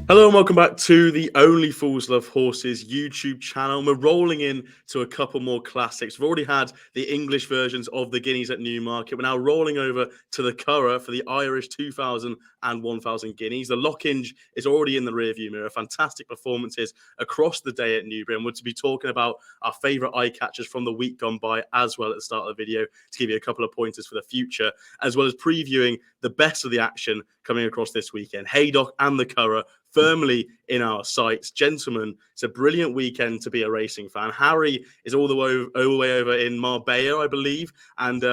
Hello and welcome back to the Only Fools Love Horses YouTube channel. We're rolling in to a couple more classics. We've already had the English versions of the Guineas at Newmarket. We're now rolling over to the Curragh for the Irish 2000 and 1000 Guineas. The Lockinge is already in the rearview mirror. Fantastic performances across the day at Newbury. And we're to be talking about our favourite eye catchers from the week gone by as well at the start of the video to give you a couple of pointers for the future, as well as previewing the best of the action coming across this weekend. Haydock and the Curragh firmly in our sights. Gentlemen, it's a brilliant weekend to be a racing fan. Harry is all the way over in Marbella, I believe. And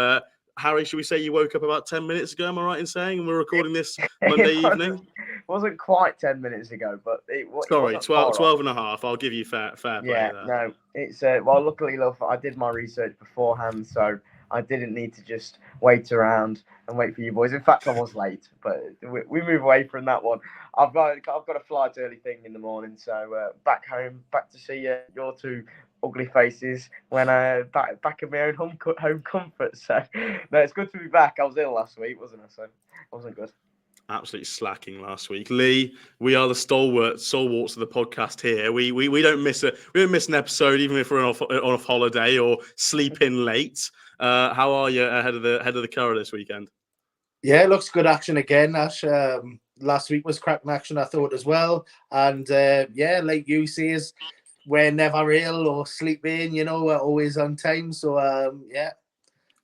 Harry, should we say you woke up about 10 minutes ago? Am I right in saying? And we're recording this Monday evening? It wasn't quite 10 minutes ago, but Sorry, 12 and a half. I'll give you fair play there. No, it's well, luckily, love, I did my research beforehand, so I didn't need to just wait around and wait for you boys. In fact, I was late, but we move away from that one. I've got a flight early thing in the morning, so back home, back to see your two ugly faces when back in my own home comfort. So no, it's good to be back. I was ill last week, wasn't I? So it wasn't good. Absolutely slacking last week. Lee, we are the stalwarts of the podcast here. We don't miss an episode even if we're on a holiday or sleep in late. How are you ahead of the Curragh this weekend? Yeah, it looks good action again, Ash. Last week was cracking action, I thought, as well. And like you say, we're never ill or sleeping. We're always on time. So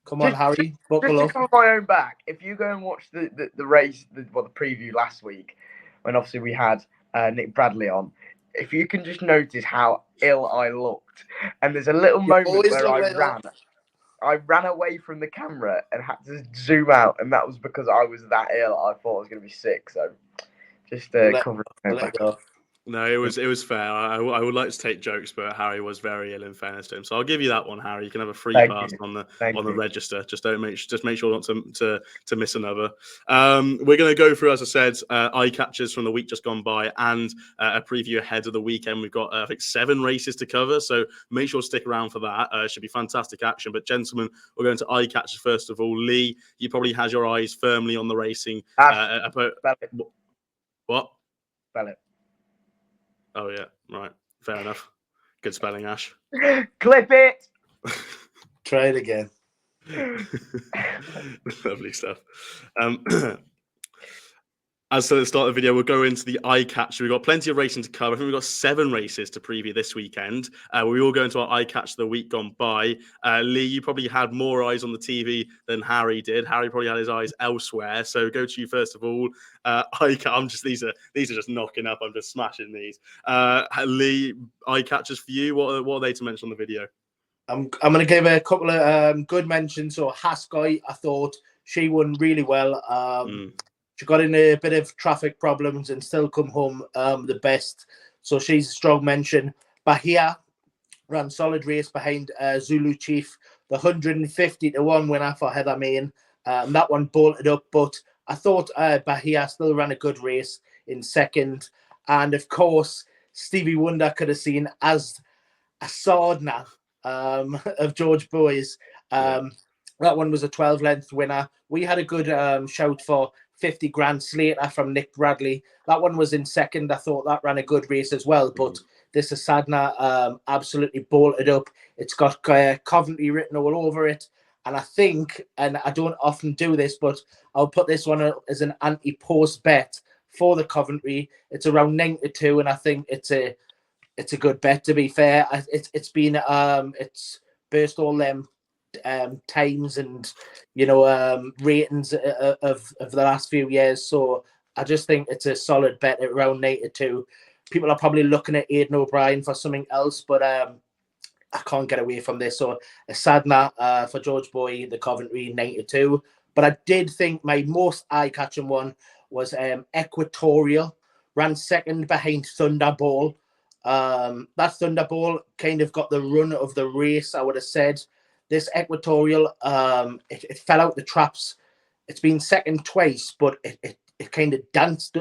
come on, Harry, buckle up. Just to cover my own back, if you go and watch the race, the preview last week, when obviously we had Nick Bradley on, if you can just notice how ill I looked, and there's a little moment where I ran away from the camera and had to zoom out, and that was because I was that ill. I thought I was going to be sick, so just covering it back up. No, it was fair. I would like to take jokes, but Harry was very ill in fairness to him. So I'll give you that one, Harry. You can have a free pass on the register. Just make sure not to miss another. We're going to go through, as I said, eye catchers from the week just gone by and a preview ahead of the weekend. We've got I think 7 races to cover, so make sure to stick around for that. It should be fantastic action. But gentlemen, we're going to eye catchers first of all. Lee, you probably has your eyes firmly on the racing. What? Ballot. Oh, yeah. Right. Fair enough. Good spelling, Ash. Clip it. Try it again. Lovely stuff. As to the start of the video, we'll go into the eye catcher. We've got plenty of racing to cover. I think we've got 7 races to preview this weekend. We will go into our eye catch the week gone by. Lee, you probably had more eyes on the TV than Harry did. Harry probably had his eyes elsewhere. So go to you first of all. These are just knocking up. I'm just smashing these. Lee, eye catchers for you. What are they to mention on the video? I'm going to give a couple of good mentions. So Ascot, I thought she won really well. She got in a bit of traffic problems and still come home the best. So she's a strong mention. Bahia ran solid race behind Zulu Chief, the 150-1 winner for Heather Main. That one bolted up, but I thought Bahia still ran a good race in second. And of course, Stevie Wonder could have seen as a Sardna of George Boy's. That one was a 12-length winner. We had a good shout for 50 grand Slater from Nick Bradley. That one was in second. I thought that ran a good race as well, but this Asadna absolutely bolted up. It's got Coventry written all over it. And I think, and I don't often do this, but I'll put this one as an Ante-post bet for the Coventry. It's around 9-2, and I think it's a good bet, to be fair. It's been it's burst all them times and ratings of the last few years, so I just think it's a solid bet at around 9-2. People are probably looking at Aidan O'Brien for something else, but I can't get away from this. So a Sadna for George Boy, the Coventry 9-2. But I did think my most eye-catching one was Equatorial, ran second behind Thunderball. That Thunderball kind of got the run of the race, I would have said. This Equatorial, it fell out the traps. It's been second twice, but it kind of danced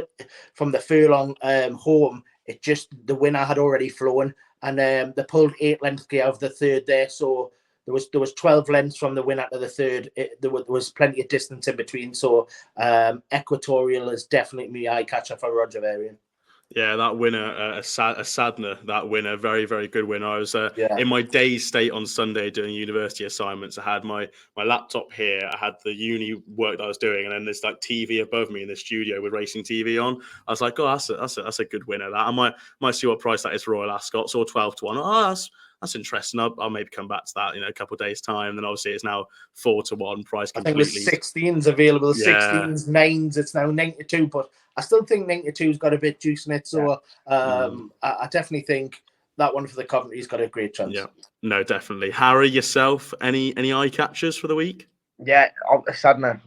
from the furlong home. It just, the winner had already flown, and they pulled 8 lengths clear of the third there. So there was 12 lengths from the winner to the third. There was plenty of distance in between. So Equatorial is definitely my eye catcher for Roger Varian. Yeah, that winner, Sadner, that winner, very, very good winner. I was in my day's state on Sunday doing university assignments. I had my laptop here. I had the uni work that I was doing, and then there's like TV above me in the studio with racing TV on. I was like, oh, that's a good winner. That I might see what price that is for Royal Ascot. Saw 12-1. Oh, that's interesting. I'll maybe come back to that, a couple of days time. Then obviously it's now 4-1 price completely. I think there's 16s available, 16s, 9s. It's now 92, but I still think 92's got a bit juice in it. So I definitely think that one for the Coventry's got a great chance. Yeah, no, definitely. Harry, yourself, any eye catchers for the week? Yeah, Sadner,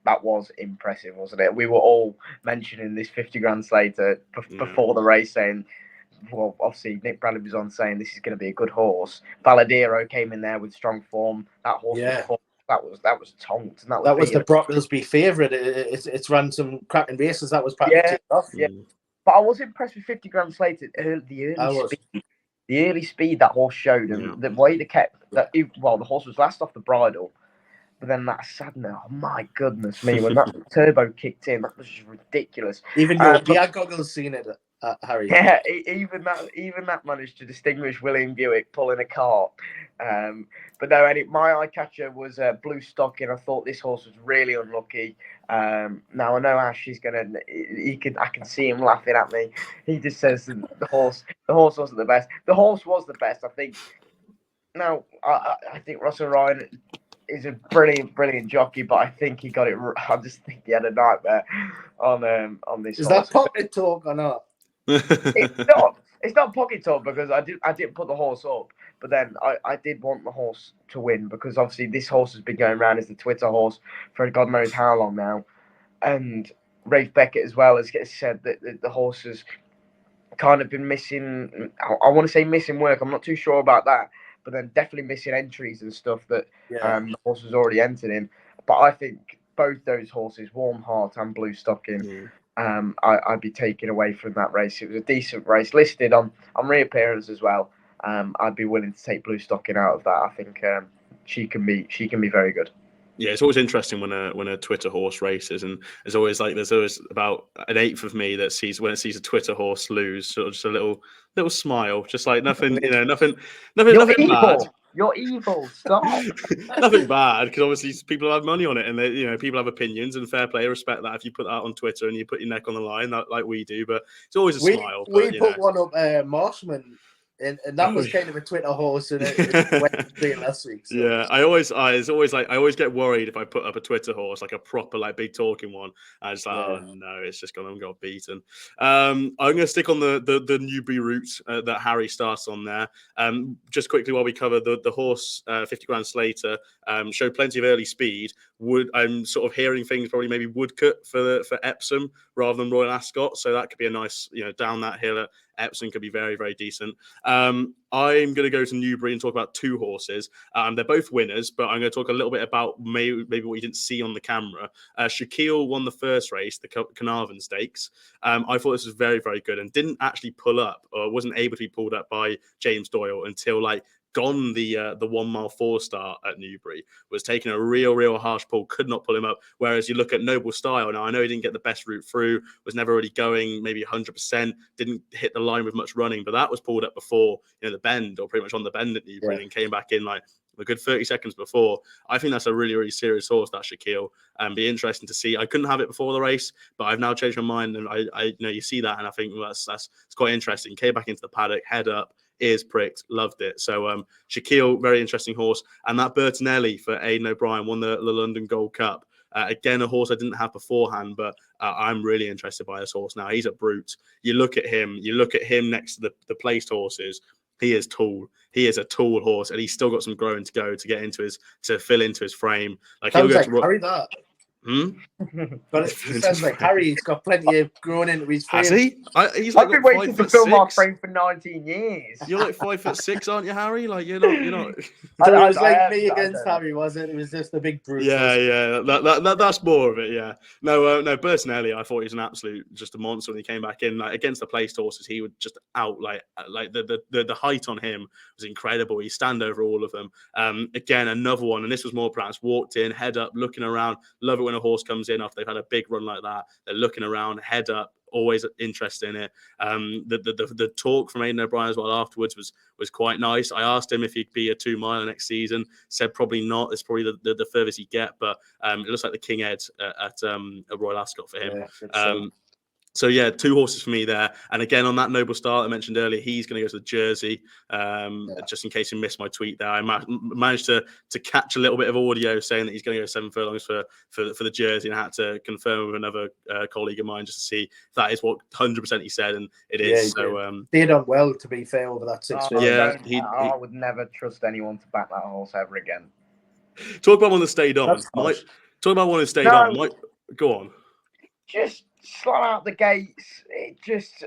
that was impressive, wasn't it? We were all mentioning this 50 grand Slater before the race, saying, well, obviously Nick Bradley was on saying this is going to be a good horse. Valadero came in there with strong form. That horse was that was tonked. And that was the Brocklesby favourite. It's run some cracking races. That was practically off. Yeah. But I was impressed with 50 grand Slater. The early speed that horse showed, and the way they kept that. Well, the horse was last off the bridle. But then that Sadner, oh my goodness me, when that turbo kicked in, that was just ridiculous. Even your VR goggles seen it, Harry. Yeah, even that managed to distinguish William Buick pulling a cart. But no, my eye catcher was Blue Stocking. I thought this horse was really unlucky. Now I know Ash is I can see him laughing at me. He just says the horse wasn't the best. The horse was the best, I think. Now I think Russell Ryan is a brilliant jockey, but I think he got it. I just think he had a nightmare on this. Is that pocket talk or not? It's not pocket talk because I didn't put the horse up, but then I did want the horse to win because obviously this horse has been going around as the Twitter horse for God knows how long now, and Rafe Beckett as well has said that the horse has kind of been missing. I want to say missing work. I'm not too sure about that. But then definitely missing entries and stuff that the horse was already entered in. But I think both those horses, Warm Heart and Blue Stocking, I'd be taken away from that race. It was a decent race, listed on reappearance as well. I'd be willing to take Blue Stocking out of that. I think she can be very good. Yeah, it's always interesting when a Twitter horse races, and there's always about an eighth of me that sees a Twitter horse lose, sort of just a little smile, just like nothing, nothing bad. You're evil. Stop. Nothing bad, because obviously people have money on it, and people have opinions, and fair play, respect that. If you put that on Twitter and you put your neck on the line, like we do, but it's always a smile. We put one up, Marshman. And that was kind of a Twitter horse, and it went last week. So. Yeah, I always get worried if I put up a Twitter horse, like a proper, like big talking one. I just oh no, it's just gonna got beaten. I'm gonna stick on the Newbury route that Harry starts on there. Just quickly while we cover the horse, 50 grand Slater showed plenty of early speed. I'm sort of hearing things probably maybe Woodcut for Epsom rather than Royal Ascot, so that could be a nice down that hill at Epsom could be very, very decent. I'm going to go to Newbury and talk about two horses. They're both winners, but I'm going to talk a little bit about maybe what you didn't see on the camera. Shaquille won the first race, the Carnarvon Stakes. I thought this was very, very good and didn't actually pull up or wasn't able to be pulled up by James Doyle until gone the 1 mile 4 star at Newbury, was taking a real harsh pull, could not pull him up. Whereas you look at Noble Style, now I know he didn't get the best route through, was never really going maybe 100%, didn't hit the line with much running, but that was pulled up before the bend, or pretty much on the bend at Newbury, and came back in a good 30 seconds before. I think that's a really, really serious horse, that Shaquille, and be interesting to see. I couldn't have it before the race, but I've now changed my mind, and I you see that, and I think that's it's quite interesting. Came back into the paddock, head up, ears pricked, loved it. So Shaquille, very interesting horse. And that Bertinelli for Aidan O'Brien won the London Gold Cup. Again, a horse I didn't have beforehand, but I'm really interested by this horse now. He's a brute. You look at him next to the placed horses. He is tall. He is a tall horse, and he's still got some growing to go to get into to fill into his frame. Harry that. But it sounds like Harry's got plenty of growing into his frame. Has he? He's I've like been what, waiting to film our frame for 19 years. You're like 5'6", aren't you, Harry? Like you're not. So it was like me against Harry, was it? It was just a big brute. Yeah. That's more of it. Yeah. No. Bertinelli, I thought he was an absolute just a monster when he came back in. Like against the placed horses, he would just out like the height on him was incredible. He stand over all of them. Again, another one, and this was more perhaps walked in, head up, looking around. Love it when a horse comes in after they've had a big run like that. They're looking around, head up. Always interest in it. The talk from Aidan O'Brien as well afterwards was quite nice. I asked him if he'd be a 2 mile next season. Said probably not. It's probably the furthest he'd get, but it looks like the King Ed at Royal Ascot for him. Yeah, so yeah, 2 horses for me there. And again, on that Noble Start I mentioned earlier, he's going to go to the Jersey. Just in case you missed my tweet there, I managed to catch a little bit of audio saying that he's going to go 7 furlongs for the Jersey, and I had to confirm with another colleague of mine just to see if that is what 100% he said, and it is. So they done well, to be fair, over that 6 furlongs. I would never trust anyone to back that horse ever again. Talk about one that stayed on. Talk about one that stayed on. Go on. Just slot out the gates. It just,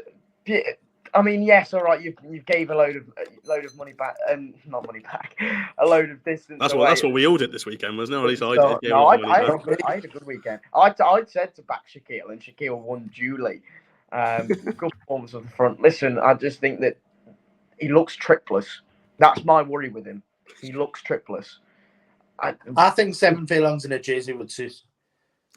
I mean, yes, all right. You gave a load of money back, and not money back, a load of distance. That's what we all did this weekend, wasn't it? At least I did. No, I had a good weekend. I said to back Shaquille, and Shaquille won duly. Good performance on the front. Listen, I just think that he looks tripless. That's my worry with him. He looks tripless. I think 7 furlongs in a Jersey would suit.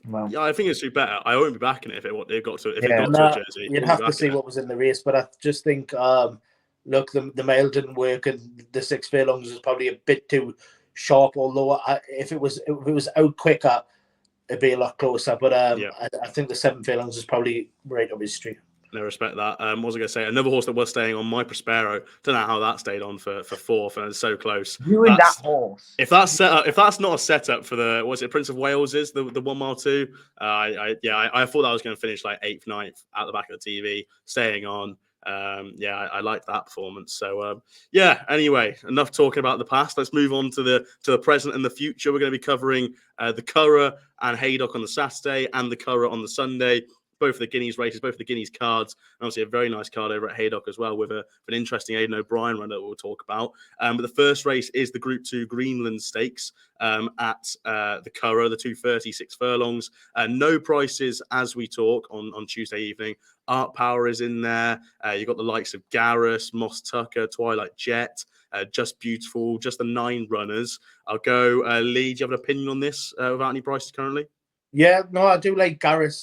Well, yeah, I think it's better. I won't be backing it if it got to a Jersey. You'd have to see what was in the race, but I just think, look, the mile didn't work, and the 6 furlongs was probably a bit too sharp. Although if it was out quicker, it'd be a lot closer. But I think the 7 furlongs is probably right up his street. No, respect that. What was I going to say? Another horse that was staying on, My Prospero. Don't know how that stayed on for 4th, and it's so close. You and that horse. If that's not a setup for the Prince of Wales is the 1 mile 2. I thought that was going to finish like 8th, 9th at the back of the TV, staying on. I liked that performance. So anyway, enough talking about the past. Let's move on to the present and the future. We're going to be covering the Curragh and Haydock on the Saturday, and the Curragh on the Sunday. Both of the Guineas races, both of the Guineas cards, and obviously a very nice card over at Haydock as well, with an interesting Aidan O'Brien run that we'll talk about. But the first race is the Group 2 Greenlands Stakes at the Curragh, the 2:36 furlongs. No prices as we talk on Tuesday evening. Art Power is in there. You've got the likes of Garrus, Moss Tucker, Twilight Jet, Just Beautiful, just the 9 runners. I'll go, Lee, do you have an opinion on this without any prices currently? Yeah, no, I do like Garrus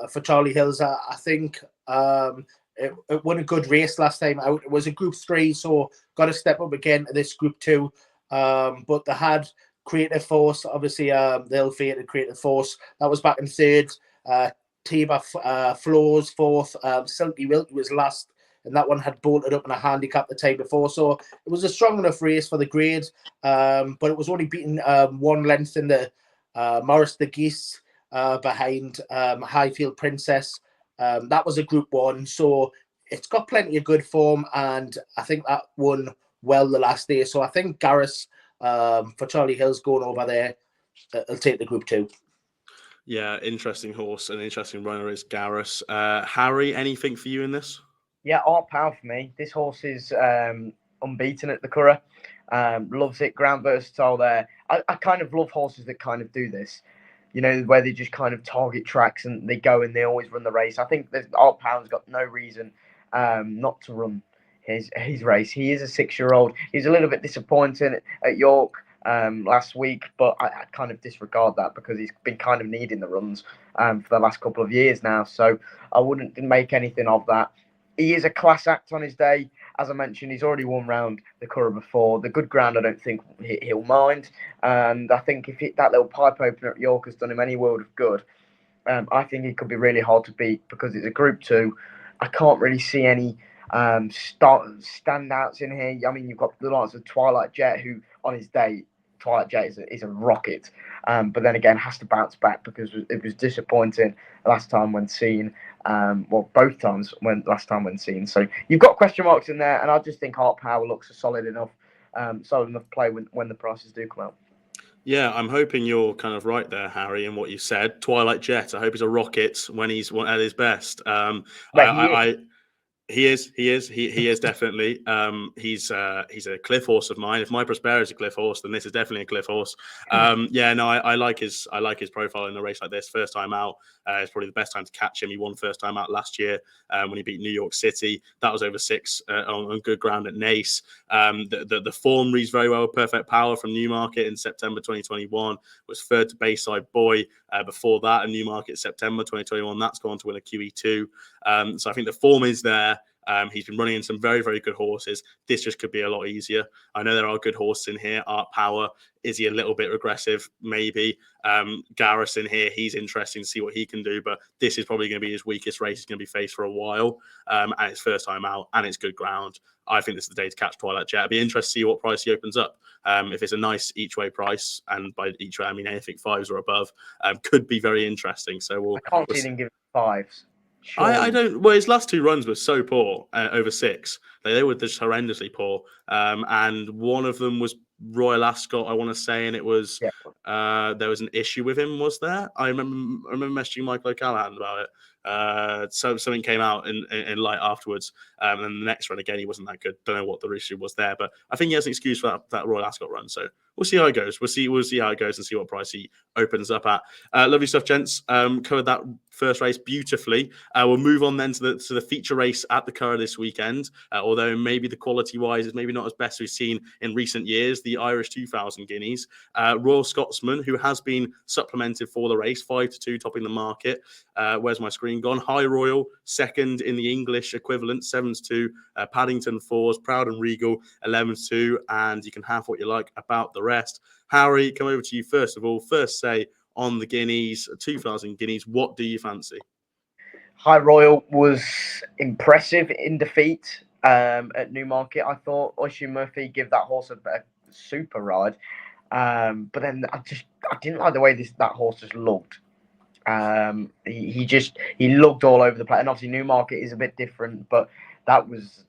for Charlie Hills. I think it won a good race last time out. It was a Group 3, so got to step up again to this Group 2. But they had Creative Force, obviously the ill-fated Creative Force. That was back in 3rd. Tiba Floors 4th. Silky Wilkie was last, and that one had bolted up in a handicap the time before. So it was a strong enough race for the grade, but it was only beaten 1 length in the Maurice de Geese behind Highfield Princess. That was a Group 1, so it's got plenty of good form, and I think that won well the last day. So I think Garrus for Charlie Hills going over there, will take the Group 2. Yeah, interesting horse and interesting runner is Garrus. Harry, anything for you in this? Yeah, Art Power for me. This horse is unbeaten at the Curragh. Loves it, ground versatile there. I kind of love horses that kind of do this, where they just kind of target tracks and they go and they always run the race. I think that Art Power's got no reason not to run his race. He is a 6-year-old. He's a little bit disappointing at York last week, but I kind of disregard that because he's been kind of needing the runs for the last couple of years now. So I wouldn't make anything of that. He is a class act on his day. As I mentioned, he's already won round the Curragh before. The good ground, I don't think he'll mind. And I think if that little pipe opener at York has done him any world of good, I think he could be really hard to beat because it's a Group 2. I can't really see any standouts in here. I mean, you've got the likes of Twilight Jet, who on his day, Twilight Jet is a rocket. But then again, has to bounce back because it was disappointing last time when seen. Both times last time when seen. So you've got question marks in there, and I just think Art Power looks a solid enough play when the prices do come out. Yeah, I'm hoping you're kind of right there, Harry, in what you said. Twilight Jet. I hope he's a rocket when he's at his best. But he is. He is. He is definitely. He's a cliff horse of mine. If my Prospero is a cliff horse, then this is definitely a cliff horse. Yeah, no, I like his profile in a race like this. First time out, it's probably the best time to catch him. He won first time out last year when he beat New York City. That was over 6 on good ground at Nace. The form reads very well. Perfect Power from Newmarket in September 2021 was third to Bayside Boy. Before that, in Newmarket September 2021, that's gone to win a QE2. So I think the form is there. He's been running in some very, very good horses. This just could be a lot easier. I know there are good horses in here. Art Power, is he a little bit regressive? Maybe. Garrison here, he's interesting to see what he can do, but this is probably going to be his weakest race he's going to be faced for a while. And it's first time out, and it's good ground. I think this is the day to catch Twilight Jet. It'd be interesting to see what price he opens up. If it's a nice each way price, and by each way I mean anything 5s or above, could be very interesting. So I can't see them giving 5s. I don't. Well, his last 2 runs were so poor over 6. They were just horrendously poor. And one of them was Royal Ascot, I want to say, and it was there was an issue with him. Was there? I remember messaging Michael O'Callaghan about it. So something came out in light afterwards, and then the next run again he wasn't that good. Don't know what the issue was there, but I think he has an excuse for that Royal Ascot run. So we'll see how it goes. We'll see how it goes and see what price he opens up at. Lovely stuff, gents. Covered that first race beautifully. We'll move on then to the feature race at the Curragh this weekend. Although maybe the quality wise is maybe not as best we've seen in recent years. The Irish 2000 Guineas. Royal Scotsman, who has been supplemented for the race, 5-2 topping the market. Where's my screen gone? High Royal, second in the English equivalent, 7-2. Paddington 4s, Proud and Regal, 11-2. And you can have what you like about the rest. Harry, come over to you first of all. First say on the Guineas, 2000 Guineas, what do you fancy? High Royal was impressive in defeat at Newmarket. I thought Oisin Murphy gave that horse a super ride. But then I didn't like the way that horse just looked. He looked all over the place, and obviously Newmarket is a bit different, but that was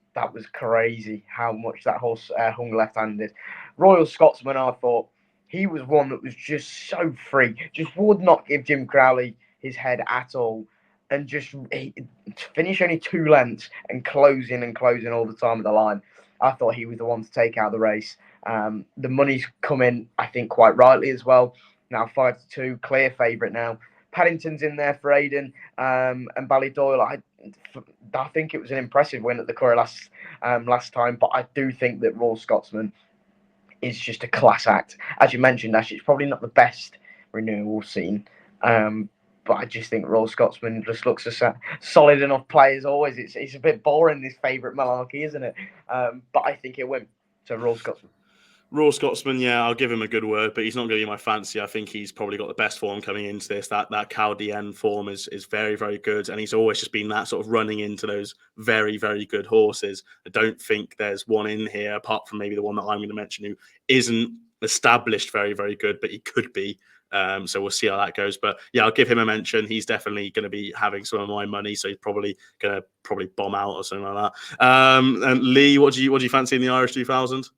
crazy how much that horse hung left-handed. Royal Scotsman, I thought he was one that was just so free, just would not give Jim Crowley his head at all, and just finish only 2 lengths and closing all the time at the line. I thought he was the one to take out the race. The money's come in, I think, quite rightly as well. Now 5-2, clear favourite now. Paddington's in there for Aidan and Ballydoyle. I think it was an impressive win at the Curragh last time, but I do think that Royal Scotsman is just a class act. As you mentioned, Ash, it's probably not the best renewal we've seen, but I just think Royal Scotsman just looks a solid enough play as always. It's a bit boring, this favourite malarkey, isn't it? But I think he'll win. So Royal Scotsman. Royal Scotsman, yeah, I'll give him a good word, but he's not going to be my fancy. I think he's probably got the best form coming into this. That Cal DN form is very, very good, and he's always just been that sort of running into those very, very good horses. I don't think there's one in here, apart from maybe the one that I'm going to mention, who isn't established very, very good, but he could be. So we'll see how that goes. But yeah, I'll give him a mention. He's definitely going to be having some of my money, so he's probably going to bomb out or something like that. And Lee, what do you fancy in the Irish 2000?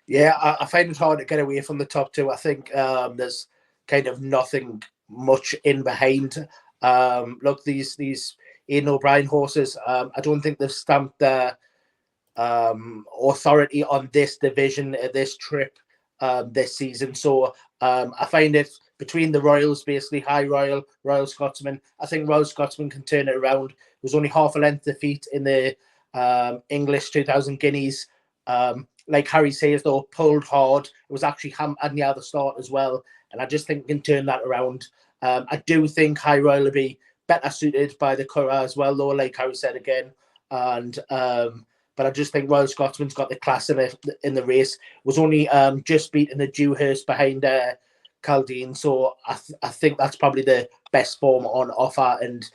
Yeah, I find it hard to get away from the top 2. I think there's kind of nothing much in behind. Look, these Ian O'Brien horses, I don't think they've stamped their authority on this division, this trip this season. So I find it between the Royals, basically High Royal, Royal Scotsman. I think Royal Scotsman can turn it around. It was only half a length defeat in the English 2000 Guineas. Like Harry says, though, pulled hard. It was actually at the other start as well. And I just think we can turn that around. I do think High Royal will be better suited by the Curragh as well, though, like Harry said again. And but I just think Royal Scotsman's got the class in the race. Was only just beating the Dewhurst behind Caldine. So I think that's probably the best form on offer. And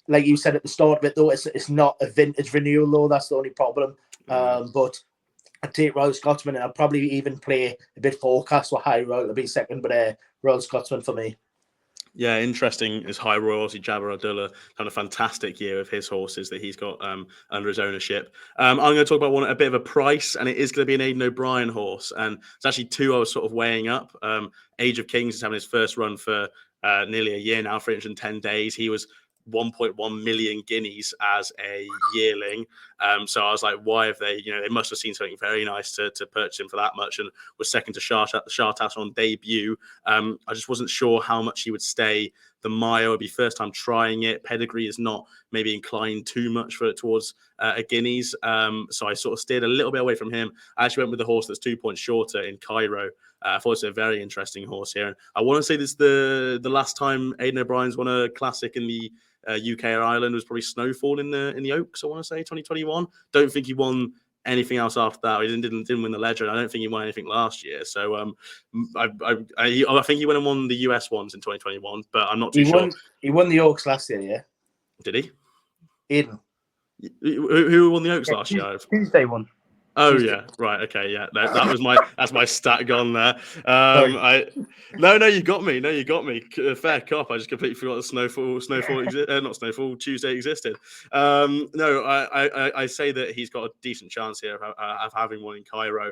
like you said at the start of it, though, it's not a vintage renewal, though. That's the only problem. But I'd take Royal Scotsman, and I'd probably even play a bit forecast for High Royal to be second, but Royal Scotsman for me. Yeah, interesting is High Royal. Obviously, Jabbar Abdullah had a fantastic year with his horses that he's got under his ownership. I'm going to talk about one a bit of a price, and it is going to be an Aidan O'Brien horse. And it's actually two I was sort of weighing up. Age of Kings is having his first run for nearly a year now, 310 days. He was 1.1 million guineas as a yearling. So I was like, why have they, they must have seen something very nice to purchase him for that much, and was second to Chartas on debut. I just wasn't sure how much he would stay the mile. It'd be first time trying it. Pedigree is not maybe inclined too much towards a guineas. So I sort of steered a little bit away from him. I actually went with the horse that's 2 points shorter in Cairo. I thought it's a very interesting horse here. And I want to say this is the last time Aidan O'Brien's won a classic in the UK or Ireland was probably Snowfall in the Oaks, I want to say 2021. Don't think he won anything else after that. He didn't win the Ledger, and I don't think he won anything last year. So I think he went and won the US ones in 2021, but I'm not too sure. He won the Oaks last year, yeah. Did he? Aidan. Who won the Oaks last year? Tuesday one. Oh yeah, right. Okay, yeah. That was that's my stat gone there. No, you got me. No, you got me. Fair cop. I just completely forgot that not Snowfall, Tuesday existed. No, I say that he's got a decent chance here of having one in Cairo.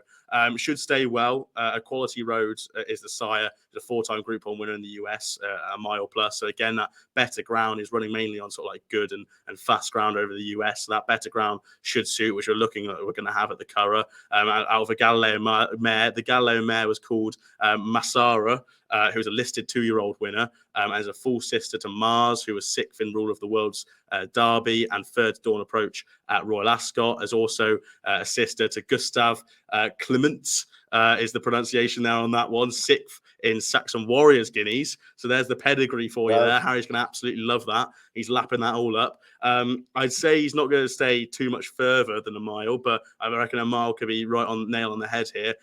Should stay well. A Quality Road is the sire. The 4-time Group 1 winner in the US, a mile plus. So again, that better ground is running mainly on sort of like good and fast ground over the US. So that better ground should suit, which we're looking at. We're going to have at the Curragh. Out of a Galileo mare, the Galileo mare was called Masara, who was a listed 2-year-old winner, as a full sister to Mars, who was 6th in Rule of the World's Derby and 3rd Dawn Approach at Royal Ascot, as also a sister to Gustav Clements, is the pronunciation there on that one, 6th in Saxon Warriors Guineas. So there's the pedigree for you there. Harry's going to absolutely love that. He's lapping that all up. I'd say he's not going to stay too much further than a mile, but I reckon a mile could be right on nail on the head here.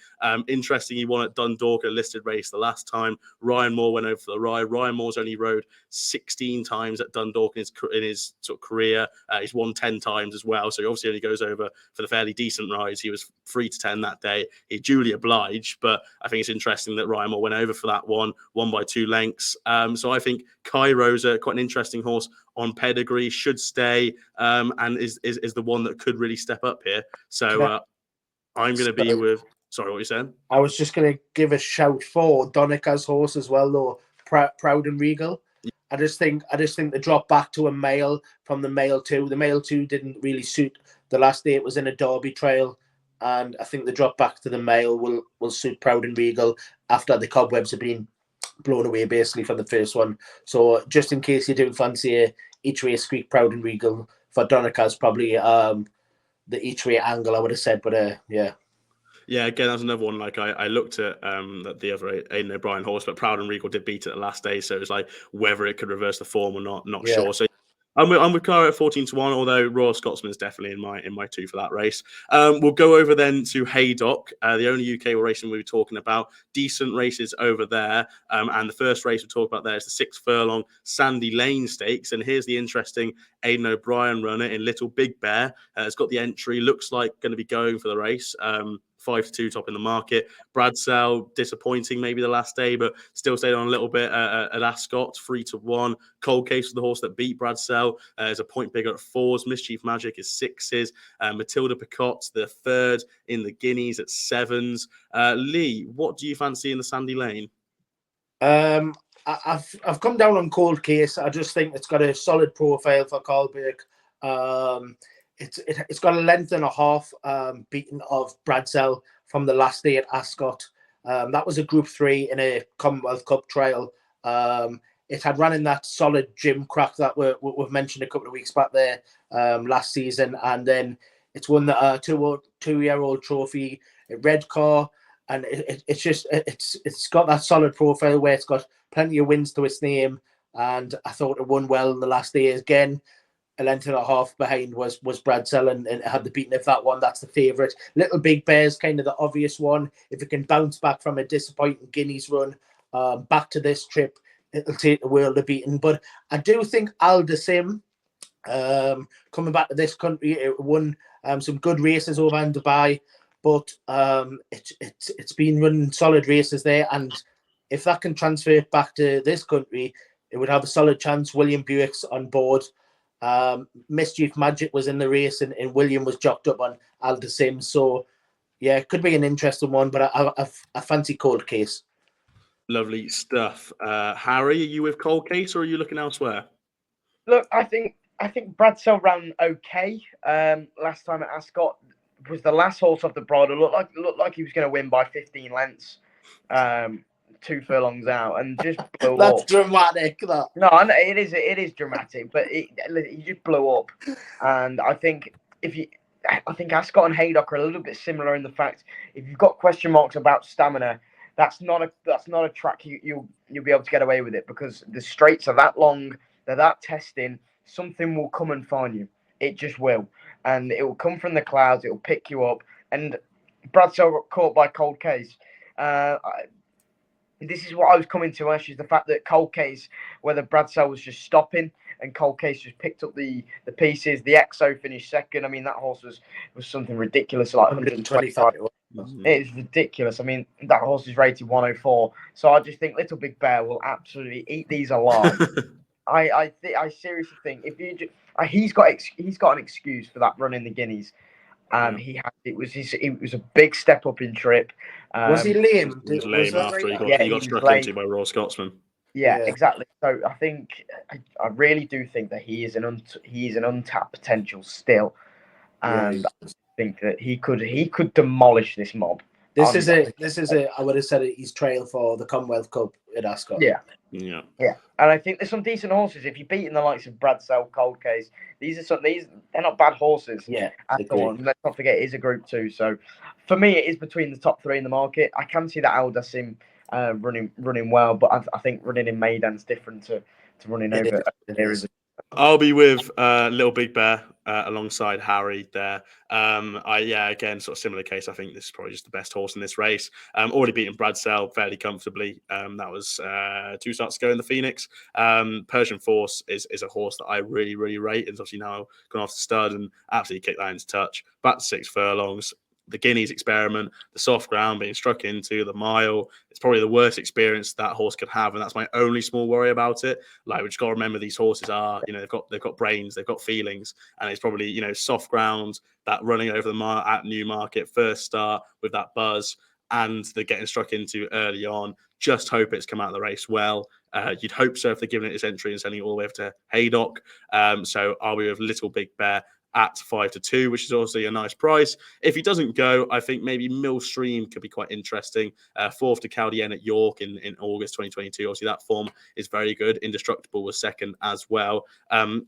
Interesting, he won at Dundalk, a listed race the last time. Ryan Moore went over for the ride. Ryan Moore's only rode 16 times at Dundalk in his sort of career. He's won 10 times as well, so he obviously only goes over for the fairly decent rides. He was 3-10 that day. He duly obliged, but I think it's interesting that Ryan Moore went over for that one, won by 2 lengths. So I think Cairo's quite an interesting horse on pedigree, should stay, and is the one that could really step up here. So I'm going to be with. Sorry, what you saying? I was just going to give a shout for Donica's horse as well, though. Proud and Regal. Yeah. I just think the drop back to a male from the male 2. The male 2 didn't really suit the last day. It was in a Derby trail, and I think the drop back to the male will suit Proud and Regal after the cobwebs have been blown away basically for the first one. So just in case you do fancy each way squeak Proud and Regal for Donica's probably the each way angle I would have said, but yeah. Yeah, again, that's another one. Like I looked at the other Aidan O'Brien horse, but Proud and Regal did beat it the last day, so it was like whether it could reverse the form or not sure. So I'm with Curragh at 14-1, although Royal Scotsman is definitely in my 2 for that race. We'll go over then to Haydock, the only UK racing we were talking about. Decent races over there, and the first race we'll talk about there is the 6 furlong Sandy Lane Stakes. And here's the interesting Aidan O'Brien runner in Little Big Bear. It's got the entry, looks like going to be going for the race. 5-2 top in the market. Bradsell, disappointing maybe the last day, but still stayed on a little bit at Ascot, 3-1. Cold Case was the horse that beat Bradsell. Is a point bigger at 4s. Mischief Magic is 6s. Matilda Picot, the 3rd in the Guineas at 7s. Lee, what do you fancy in the Sandy Lane? I've come down on Cold Case. I just think it's got a solid profile for Carlberg. It's got a length and a half beaten of Bradsell from the last day at Ascot. That was a Group 3 in a Commonwealth Cup trial. It had run in that solid gym crack that we've mentioned a couple of weeks back there last season, and then it's won the 2-year-old trophy at Redcar, and it's got that solid profile where it's got plenty of wins to its name, and I thought it won well in the last day again. A length and a half behind was Bradsell, and it had the beating of that one. That's the favourite. Little Big Bear's kind of the obvious one. If it can bounce back from a disappointing Guineas run back to this trip, it'll take the world of beating. But I do think Aldersim, coming back to this country, it won some good races over in Dubai, but it's been running solid races there. And if that can transfer back to this country, it would have a solid chance. William Buick's on board. Mischief Magic was in the race, and William was jocked up on Alder Sims. So, yeah, it could be an interesting one, but I fancy Cold Case. Lovely stuff. Harry, are you with Cold Case or are you looking elsewhere? Look, I think Bradsell ran okay last time at Ascot. Was the last horse off the bridle. Looked like he was going to win by 15 lengths, 2 furlongs out, and just blew That's up. dramatic. That. No, I know, it is dramatic, but he just blew up. And I think Ascot and Haydock are a little bit similar in the fact if you've got question marks about stamina, that's not a track you'll be able to get away with it, because the straights are that long, they're that testing. Something will come and find you. It just will, and it will come from the clouds. It will pick you up. And Bradsell got caught by Cold Case. This is what I was coming to, Ash, is the fact that Cold Case, whether Bradsell was just stopping and Cold Case just picked up the pieces. The EXO finished second. I mean, that horse was something ridiculous, like 125. It's ridiculous. I mean, that horse is rated 104. So I just think Little Big Bear will absolutely eat these alive. I seriously think if you just, he's got an excuse for that run in the Guineas. It was a big step up in trip. Was he lame? He was lame after he got struck into by Royal Scotsman. Yeah, exactly. So I think I really do think that he is an untapped potential still, and I think that he could demolish this mob. This is I would have said his trail for the Commonwealth Cup at Ascot. Yeah. And I think there's some decent horses. If you're beating the likes of Bradsell, Cold Case, they're not bad horses. Yeah. At all. Let's not forget it is a Group 2. So for me, it is between the top 3 in the market. I can see that Alder Sim running well, but I think running in Maidan's different to running over here. I'll be with Little Big Bear alongside Harry there. Again, sort of similar case. I think this is probably just the best horse in this race. Already beaten Bradsell fairly comfortably. That was 2 starts ago in the Phoenix. Persian Force is a horse that I really, really rate. It's obviously now gone off the stud and absolutely kicked that into touch. Back to 6 furlongs. The Guineas experiment, the soft ground being struck into, the mile. It's probably the worst experience that horse could have, and that's my only small worry about it. Like, we just got to remember these horses are, they've got brains, they've got feelings, and it's probably, soft ground, that running over the mile at Newmarket, first start with that buzz, and they're getting struck into early on. Just hope it's come out of the race well. You'd hope so if they're giving it its entry and sending it all the way up to Haydock. So I'll be with Little Big Bear at 5-2, which is also a nice price. If he doesn't go, I think maybe Millstream could be quite interesting. 4th to Caldien at York in August 2022. Obviously, that form is very good. Indestructible was second as well.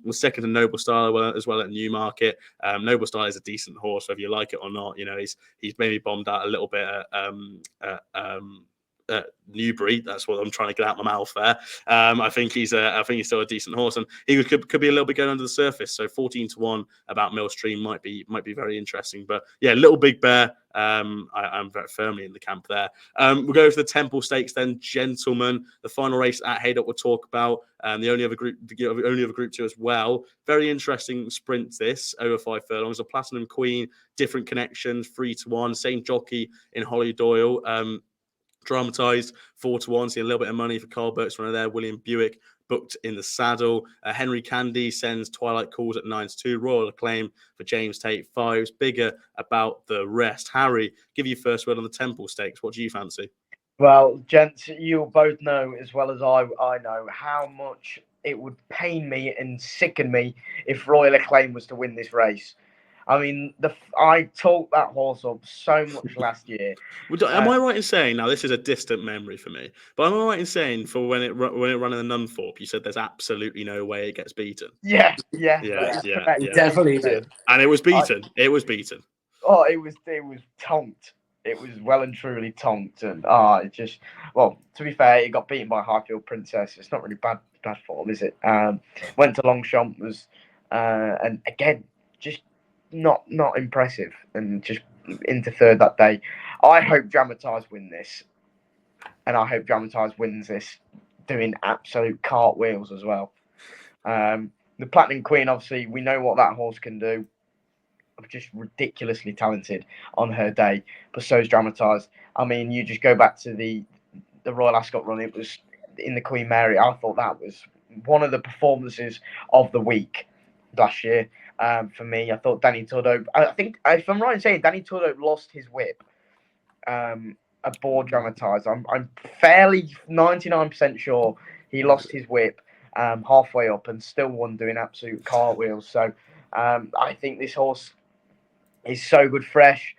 Was second to Noble Style as well at Newmarket. Noble Style is a decent horse, whether you like it or not. He's maybe bombed out a little bit at Newbury. That's what I'm trying to get out my mouth there. I think he's still a decent horse, and he could be a little bit going under the surface. So 14-1 about Millstream might be very interesting. But yeah, Little Big Bear. I'm very firmly in the camp there. We'll go to the Temple Stakes then, gentlemen. The final race at Haydock we'll talk about. The only other Group 2 as well. Very interesting sprint this, over 5 furlongs. A Platinum Queen, different connections, 3-1, same jockey in Holly Doyle. Dramatised 4-1, see a little bit of money for Carl Burke's runner there. William Buick booked in the saddle. Henry Candy sends Twilight Calls at 9-2. Royal Acclaim for James Tate 5s. Bigger about the rest. Harry, give you first word on the Temple Stakes. What do you fancy? Well, gents, you'll both know as well as I know how much it would pain me and sicken me if Royal Acclaim was to win this race. I mean, I talked that horse up so much last year. Am I right in saying, now this is a distant memory for me, but am I right in saying for when it ran in the Nunthorpe, you said there's absolutely no way it gets beaten? Yeah. Definitely did. And it was beaten. It was beaten. Oh, it was tonked. It was well and truly tonked, and to be fair, it got beaten by Highfield Princess. It's not really bad form, is it? Went to Longchamp, and again, just not impressive, and just into third that day. I hope Dramatise win this, and I hope Dramatise wins this doing absolute cartwheels as well. The Platinum Queen, obviously, we know what that horse can do. Just ridiculously talented on her day, but so is Dramatise. I mean, you just go back to the Royal Ascot run. It was in the Queen Mary. I thought that was one of the performances of the week last year. For me, I thought Danny Tudhope. I think, if I'm right in saying, Danny Tudhope lost his whip aboard Dramatise. I'm fairly 99% sure he lost his whip halfway up and still won doing absolute cartwheels. So I think this horse is so good fresh.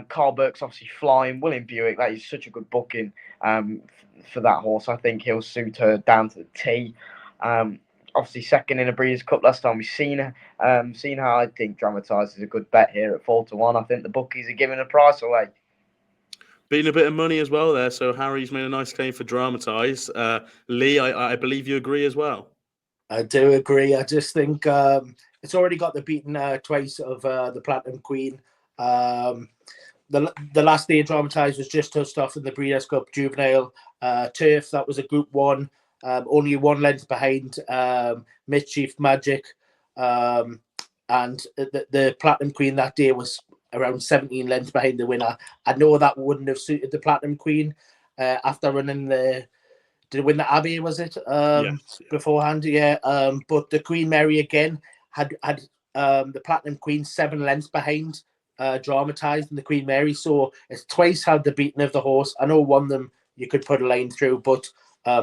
Carl Burke's obviously flying. William Buick, that is such a good booking for that horse. I think he'll suit her down to the T. Obviously second in a Breeders' Cup last time. We've seen her. I think Dramatise is a good bet here at 4-1. I think the bookies are giving a price away. Beating a bit of money as well there. So Harry's made a nice claim for Dramatise. Lee, I believe you agree as well. I do agree. I just think it's already got the beaten twice of the Platinum Queen. The last day Dramatise was just touched off in the Breeders' Cup Juvenile Turf. That was a Group 1. Only 1 length behind Mischief Magic. And the Platinum Queen that day was around 17 lengths behind the winner. I know that wouldn't have suited the Platinum Queen after running did it win the Abbey, was it? Yes. Beforehand, yeah. But the Queen Mary again had the Platinum Queen 7 lengths behind Dramatise and the Queen Mary. So it's twice had the beating of the horse. I know one of them you could put a line through, but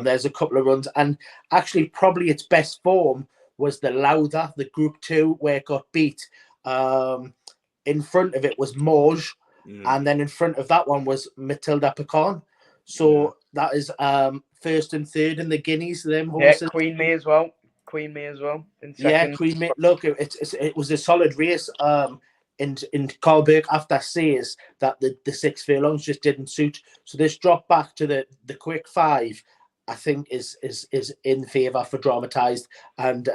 there's a couple of runs. And actually probably its best form was the Lauda, the Group 2, where it got beat. In front of it was Morge, and then in front of that one was Matilda Pecan. So that is first and third in the Guineas. Them horses. Yeah, Queen Me as well. In second. Yeah, Queen Me. Look, it was a solid race. In Carl Burke after says that the 6 furlongs just didn't suit. So this drop back to the quick 5, I think is in favour for Dramatise. And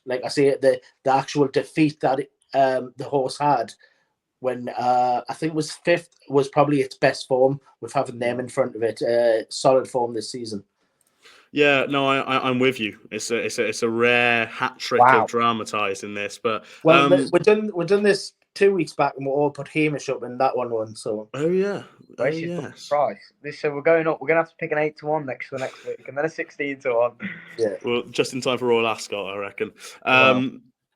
like I say, the actual defeat that the horse had when I think it was 5th was probably its best form with having them in front of it. Solid form this season. Yeah, no, I'm with you. It's a rare hat trick of Dramatise in this, but we've done this 2 weeks back and we all put Hamish up and that one won. So yes. Price. So we're going up. We're gonna have to pick an 8-1 next week, and then a 16-1. Yeah. Well, just in time for Royal Ascot, I reckon.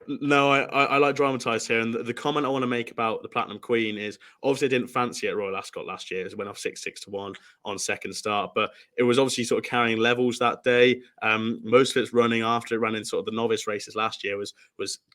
No, I like Dramatise here, and the comment I want to make about the Platinum Queen is obviously I didn't fancy it at Royal Ascot last year. It went off 6-1 on second start, but it was obviously sort of carrying levels that day. Most of its running after it ran in sort of the novice races last year was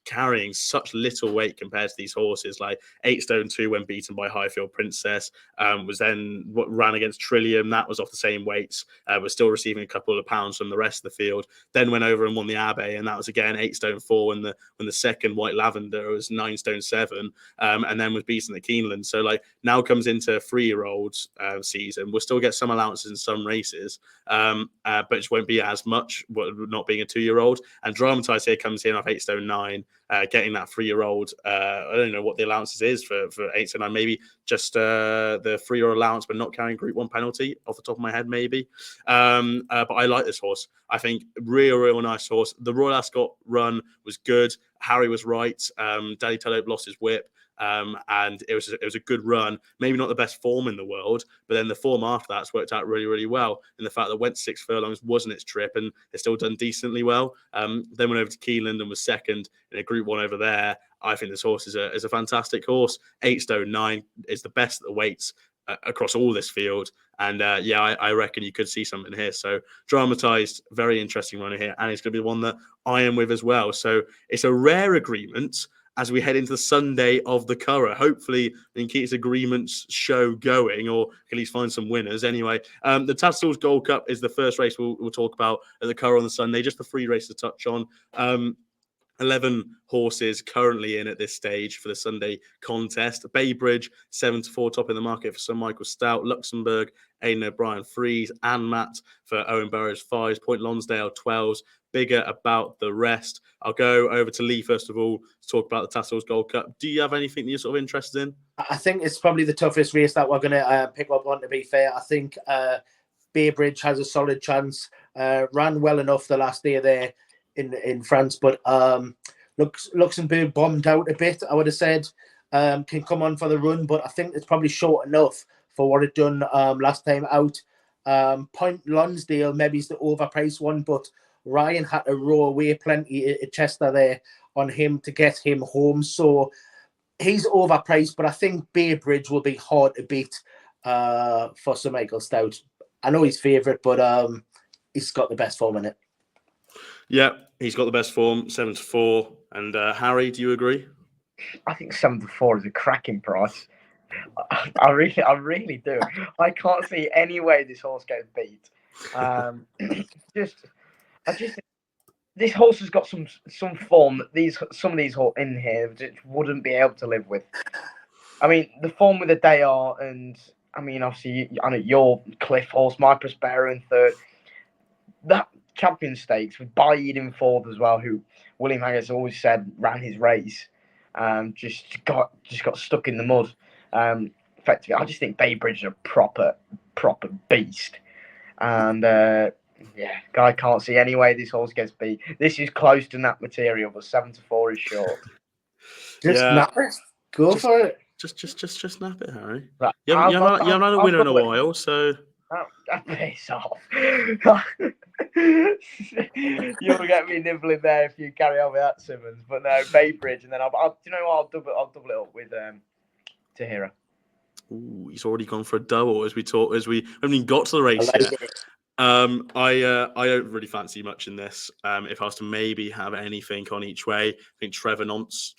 carrying such little weight compared to these horses. Like 8 stone 2 when beaten by Highfield Princess, was then what ran against Trillium. That was off the same weights. Was still receiving a couple of pounds from the rest of the field. Then went over and won the Abbey, and that was again 8 stone 4 when the second White Lavender was 9 stone 7, and then was beaten at Keeneland. So like now comes into 3-year-olds season. We'll still get some allowances in some races, but it won't be as much, not being a 2-year-old. And Dramatise here comes in off 8 stone 9, getting that 3-year-old. I don't know what the allowances is for 8 stone 9. Maybe just the 3-year allowance, but not carrying Group 1 penalty off the top of my head, maybe. But I like this horse. I think real nice horse. The Royal Ascot run was good. Harry was right. Danny Tudhope lost his whip. And it was a good run. Maybe not the best form in the world, but then the form after that's worked out really well. And the fact that went 6 furlongs wasn't its trip, and it's still done decently well. Then went over to Keeneland and was second in a Group 1 over there. I think this horse is a fantastic horse. 8 stone 9 is the best at the weights across all this field. And I reckon you could see something here. So Dramatized, very interesting runner here, and it's going to be the one that I am with as well. So it's a rare agreement as we head into the Sunday of the Curragh. Hopefully, we can keep this agreements show going, or at least find some winners. Anyway, the Tattersalls Gold Cup is the first race we'll talk about at the Curragh on the Sunday. Just the 3 races to touch on. 11 horses currently in at this stage for the Sunday contest. Baybridge, 7-4, top in the market for Sir Michael Stout. Luxembourg, Aidan O'Brien, Freeze, and Matt for Owen Burrows, 5s. Point Lonsdale, 12s. Bigger about the rest. I'll go over to Lee first of all to talk about the Tattersalls Gold Cup. Do you have anything that you're sort of interested in? I think it's probably the toughest race that we're going to pick up on, to be fair. I think Baybridge has a solid chance. Ran well enough the last day there in France, but Luxembourg bombed out a bit, I would have said. Can come on for the run, but I think it's probably short enough for what it done last time out. Point Lonsdale maybe is the overpriced one, but Ryan had to row away plenty at Chester there on him to get him home. So he's overpriced, but I think Bay Bridge will be hard to beat for Sir Michael Stout. I know he's favourite, but he's got the best form in it. Yeah, he's got the best form, 7-4. And Harry, do you agree? I think 7-4 is a cracking price. I really do. I can't see any way this horse gets beat. This horse has got some form that some of these horses in here just wouldn't be able to live with. I mean, the form with the Dayar, and I mean, obviously, I know your Cliff horse, my Prospero in third. That Champion Stakes with Bide in fourth as well, who William Haggas always said ran his race, just got stuck in the mud. Effectively, I just think Bay Bridge is a proper beast, and guy can't see any way this horse gets beat. This is close to that material, but 7-4 is short. Just snap it. Go for it. Just snap it, Harry. Right. You haven't had a winner in a while, so piss off. You'll get me nibbling there if you carry on with that, Simmons. But no, Bay Bridge, and then I'll you know what, I'll double it up with Tahira. Ooh, he's already gone for a double as we haven't even got to the race yet. I don't really fancy much in this. If I was to maybe have anything on each way, I think Trevonance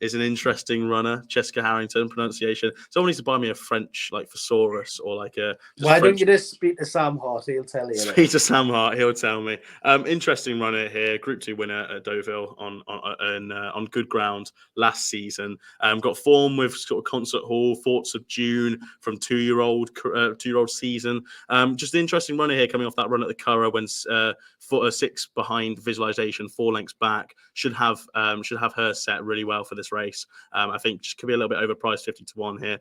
is an interesting runner. Jessica Harrington pronunciation. Someone needs to buy me a French like thesaurus or like a. Why don't you just speak to Sam Hart? He'll tell you. Speak to Sam Hart. He'll tell me. Interesting runner here. Group 2 winner at Deauville on good ground last season. Got form with sort of Concert Hall, Thoughts of June from 2-year-old season. Just an interesting runner here coming off that run at the Curragh when 6 behind Visualization, 4 lengths back. Should have her set really well for this race. I think she could be a little bit overpriced, 50-1 here.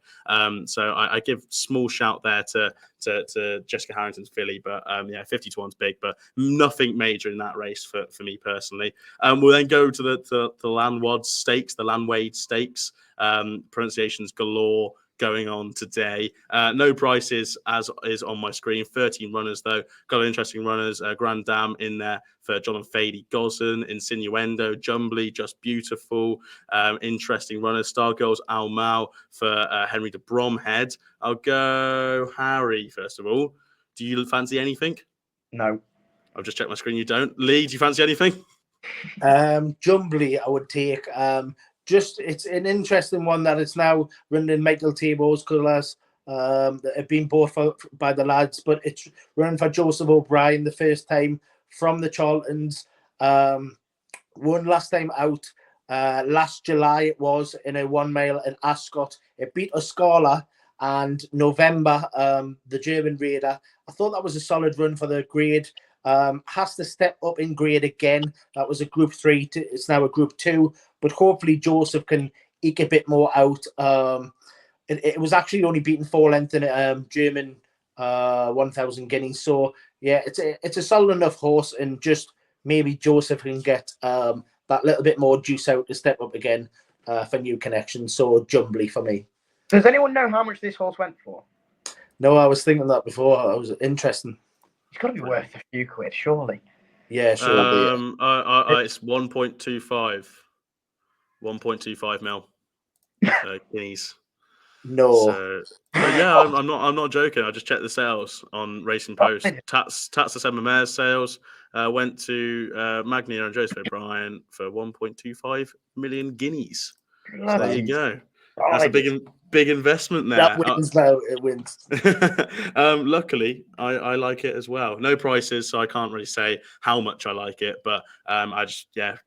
So I give small shout there to Jessica Harrington's filly, but 50-1's big, but nothing major in that race for me personally. We'll then go to the Lanwades Stakes, the Lanwades Stakes. Pronunciations galore going on today. No prices as is on my screen. 13 runners though. Got interesting runners. Grand Dam in there for John and Fady Gosden, Insinuendo, Jumbly, Just Beautiful. Interesting runners. Star Girls Al Mal for Henry de Bromhead. I'll go Harry first of all. Do you fancy anything? No. I've just checked my screen. You don't. Lee, do you fancy anything? Jumbly, I would take. It's an interesting one that it's now running in Michael Tabor's colours that have been bought by the lads, but it's running for Joseph O'Brien the first time from the Charltons. Won last time out last July. It was in a 1 mile at Ascot. It beat Ascala and November, the German Raider. I thought that was a solid run for the grade. Has to step up in grade again. That was a Group 3. It's now a Group 2. But hopefully Joseph can eke a bit more out. It was actually only beaten 4 lengths in a German 1,000 guineas. So, yeah, it's a solid enough horse. And just maybe Joseph can get that little bit more juice out to step up again for new connections. So, Jumbly for me. Does anyone know how much this horse went for? No, I was thinking that before. I was interesting. It's got to be worth a few quid, surely. Yeah, sure. It's 1.25. 1.25 mil guineas. No. So, I'm not joking. I just checked the sales on Racing Post. Tats the 7 Mares sales went to Magnia and Joseph O'Brien for 1.25 million guineas. So there you go. That's a big investment there. That wins now. It wins. Luckily, I like it as well. No prices, so I can't really say how much I like it. But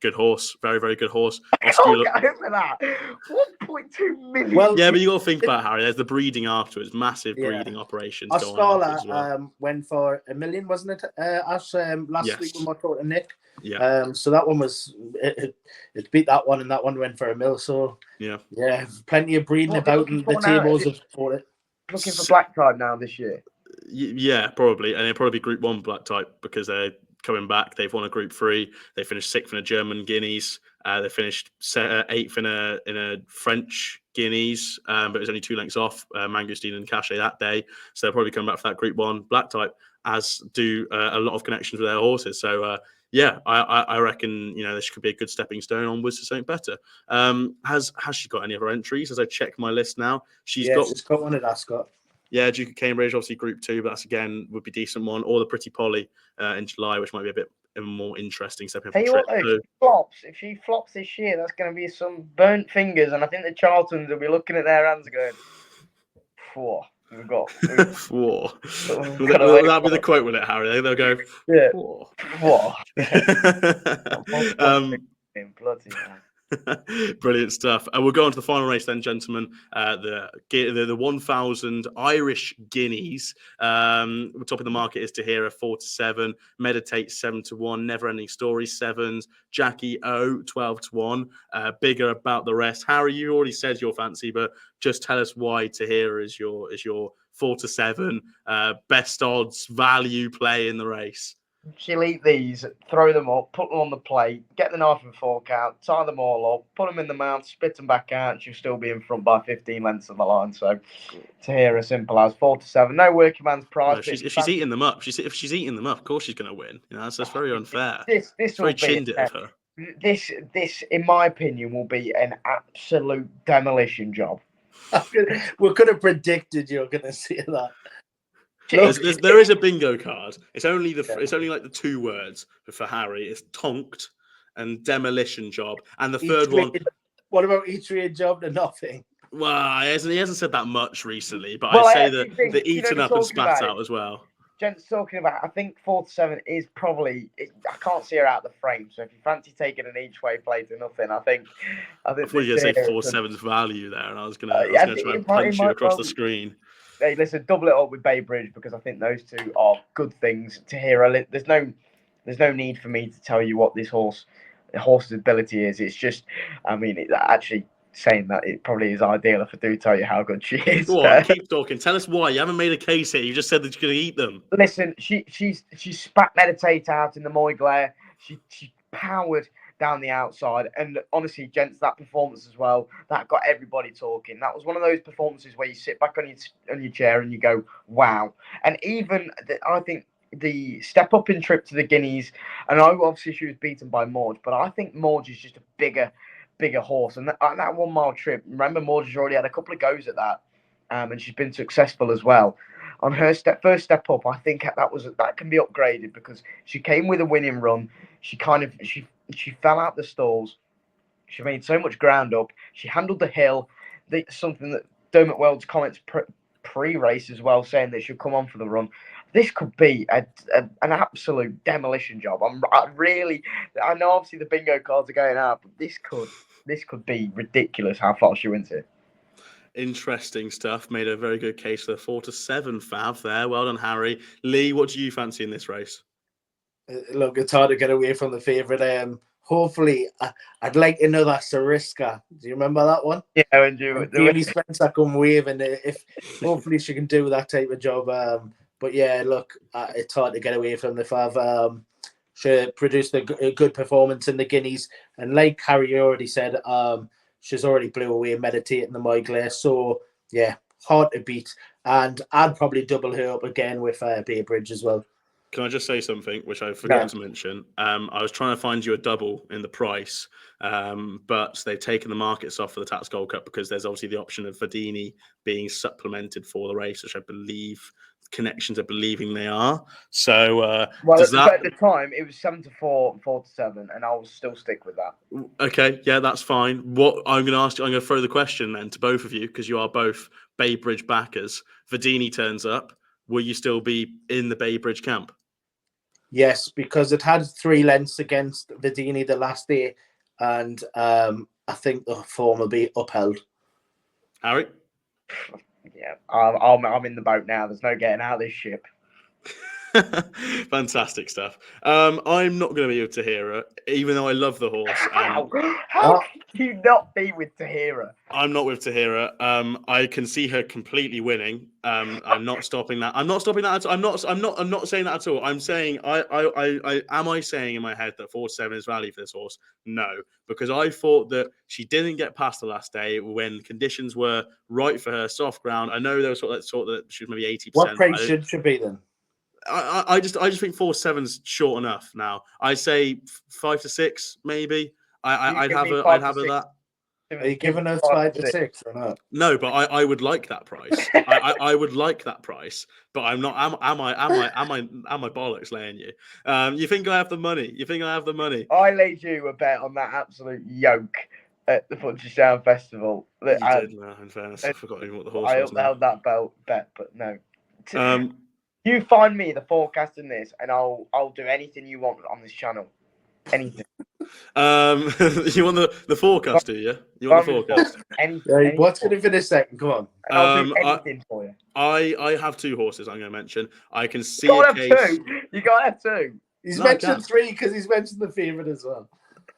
good horse. Very, very good horse. I can't get over that. 1.2 million. Well, yeah, but you got to think about Harry. There's the breeding afterwards. Massive breeding operations going on as well. Went for $1 million, wasn't it? Last week when we talked to Nick. Yeah. So that one was it beat that one, and that one went for $1 million. So yeah, plenty of breeding about, and the tables have bought it. Looking for black type now this year. Yeah, probably, and it'll probably be Group 1 black type because they're coming back. They've won a Group 3. They finished 6th in a German Guineas. They finished 8th in a French Guineas, but it was only 2 lengths off Mangosteen and Cachet that day. So they'll probably come back for that Group 1 black type. as do a lot of connections with their horses. So yeah, I reckon this could be a good stepping stone onwards to something better. Has she got any other entries? As I check my list now, she's got one at Ascot. Yeah, Duke of Cambridge, obviously Group 2, but that's again would be a decent one. Or the Pretty Polly in July, which might be a bit more interesting. Stepping up Tell a you trip. what, if she flops this year, that's going to be some burnt fingers, and I think the Charltons will be looking at their hands going, "Whoa, we've got." Whoa. Will that be the quote, will it, Harry? They'll go, yeah. Whoa. Whoa. Bloody man. Brilliant stuff. We'll go on to the final race then, gentlemen. The 1,000 Irish Guineas. The top of the market is Tahira 4-7, Meditate 7-1, Never Ending Story 7s, Jackie O 12-1. Bigger about the rest. Harry, you already said your fancy, but just tell us why Tahira is your 4-7 best odds value play in the race. She'll eat these, throw them up, put them on the plate, get the knife and fork out, tie them all up, put them in the mouth, spit them back out, and she'll still be in front by 15 lengths of the line. So, to hear as simple as 4-7, no working man's prize. No, if she's eating them up, if she's eating them up, of course she's going to win. That's very unfair. This it's very chin-dit of her. This, in my opinion, will be an absolute demolition job. We could have predicted you're going to see that. There is a bingo card. It's only like the two words for Harry. It's tonked and demolition job. And the third one. What about eatery job to nothing? Well, he hasn't said that much recently, but I say the eaten up and spat out as well. Jen's talking about, I think 4-7 is probably. I can't see her out of the frame. So if you fancy taking an each way play to nothing, I think. I thought you were going to say 4-7's value there, and I was going to try and punch you across the screen. Hey, listen, double it up with Bay Bridge because I think those two are good things to hear. There's no need for me to tell you what this horse's ability is. It's just, I mean, it's actually saying that it probably is ideal if I do tell you how good she is. Go on, keep talking. Tell us why. You haven't made a case here. You just said that you're going to eat them. Listen, she spat Meditate out in the Moy Glare. She powered down the outside, and honestly, gents, that performance as well, that got everybody talking. That was one of those performances where you sit back on your chair and you go, wow. And even I think the step up in trip to the Guineas, and obviously she was beaten by Morge, but I think Morge is just a bigger horse, and that 1 mile trip, remember, Morge has already had a couple of goes at that, and she's been successful as well. On her first step up, I think that can be upgraded because she came with a winning run. She fell out the stalls. She made so much ground up. She handled the hill. Something that Dermot Wells comments pre-race as well, saying that she'll come on for the run. This could be an absolute demolition job. I know obviously the bingo cards are going out, but this could be ridiculous how far she wins it. Interesting stuff. Made a very good case for the 4-7 fav there. Well done, Harry. Lee, what do you fancy in this race? Look, it's hard to get away from the favourite. Hopefully, I'd like another Sariska. Do you remember that one? Yeah, and Really Spencer come waving. If hopefully she can do that type of job. But yeah, look, it's hard to get away from the fav. She produced a good performance in the Guineas, and like Harry already said, she's already blew away Meditate in the Moy Glare. So yeah, hard to beat. And I'd probably double her up again with Bay Bridge as well. Can I just say something which I forgot to mention? I was trying to find you a double in the price, but they've taken the markets off for the Tats Gold Cup because there's obviously the option of Verdini being supplemented for the race, which I believe connections are believing they are. So, at the time it was 7-4, 4-7, and I will still stick with that. Okay, yeah, that's fine. What I'm going to ask you, I'm going to throw the question then to both of you because you are both Bay Bridge backers. Verdini turns up. Will you still be in the Bay Bridge camp? Yes, because it had 3 lengths against Verdini the last day, and I think the form will be upheld. Harry? Yeah, I'm in the boat now. There's no getting out of this ship. Fantastic stuff. I'm not going to be with Tahira, even though I love the horse. How can you not be with Tahira? I'm not with Tahira. I can see her completely winning. I'm not stopping that. I'm not stopping that. I'm not saying that at all. I'm saying am I saying in my head that 4-7 is value for this horse? No, because I thought that she didn't get past the last day when conditions were right for her, soft ground. I know there was sort of that she was maybe 80%. What price should she be then? I just think 4-7's short enough now. I say 5 to 6 maybe. I'd have a that. Are you giving us 5 to 6 or not? No, but I would like that price. I would like that price, but I'm not. Am I bollocks laying you? You think I have the money? You think I have the money? I laid you a bet on that absolute yoke at the Punchestown Festival. You did. No, in fairness, I forgot even what the horse was. I upheld that bet, but no. Um, You find me the forecast in this, and I'll do anything you want on this channel. Anything. You want the forecast, do you? You want the forecast? Anything. What's going to finish second? Come on. And I'll do anything for you. I have 2 horses I'm going to mention. I can see You a can't case. have 2. You can't have 2. He's No, I mentioned can't. 3 because he's mentioned the favourite as well.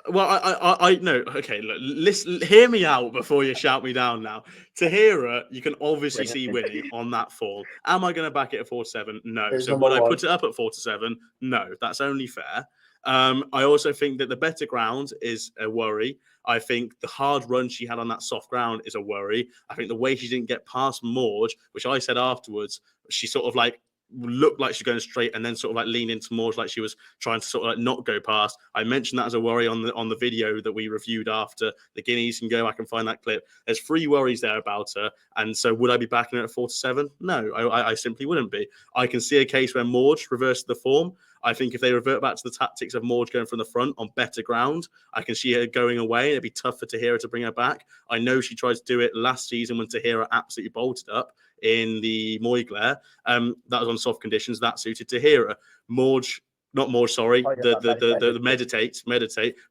Well, I no. Okay, look, listen, hear me out before you shout me down now. Tahira, you can obviously see winning on that form. Am I going to back it at 4-7? No. There's So number would I one. put it up at 4-7? No. That's only fair. I also think that the better ground is a worry. I think the hard run she had on that soft ground is a worry. I think the way she didn't get past Morge, which I said afterwards, she sort of like looked like she's going straight and then sort of like lean into Morge like she was trying to sort of like not go past. I mentioned that as a worry on the video that we reviewed after the Guineas. You can go back and find that clip. There's 3 worries there about her. And so would I be backing her at 4-7? No, I simply wouldn't be. I can see a case where Morge reversed the form. I think if they revert back to the tactics of Morge going from the front on better ground, I can see her going away. It'd be tough for Tahira to bring her back. I know she tried to do it last season when Tahira absolutely bolted up in the Moyglare. That was on soft conditions. That suited Tahira. Morge, not Morge, sorry. The